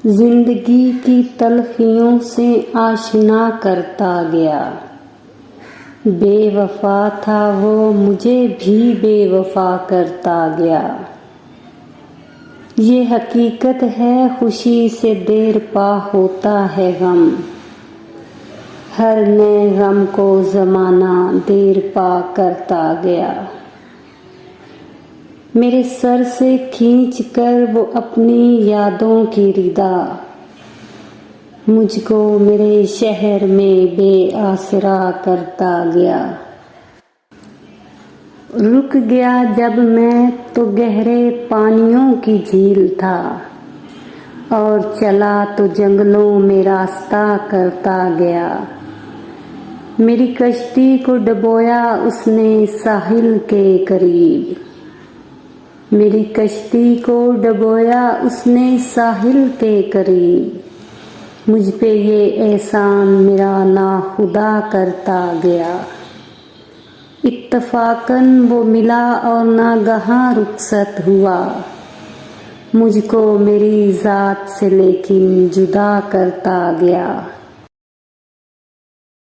जिंदगी की तलखियों से आशना करता गया। बेवफा था वो, मुझे भी बेवफा करता गया। ये हकीकत है, खुशी से देर पा होता है गम। हर नए गम को ज़माना देर पा करता गया। मेरे सर से खींच कर वो अपनी यादों की रिदा मुझको मेरे शहर में बेआसरा करता गया। रुक गया जब मैं तो गहरे पानियों की झील था, और चला तो जंगलों में रास्ता करता गया। मेरी कश्ती को डुबोया उसने साहिल के करीब। मेरी कश्ती को डुबोया उसने साहिल के करीब। मुझ पे ये एहसान मेरा नाखुदा करता गया। इत्तफाकन वो मिला और नागहां रुखसत हुआ। मुझको मेरी ज़ात से लेकिन जुदा करता गया।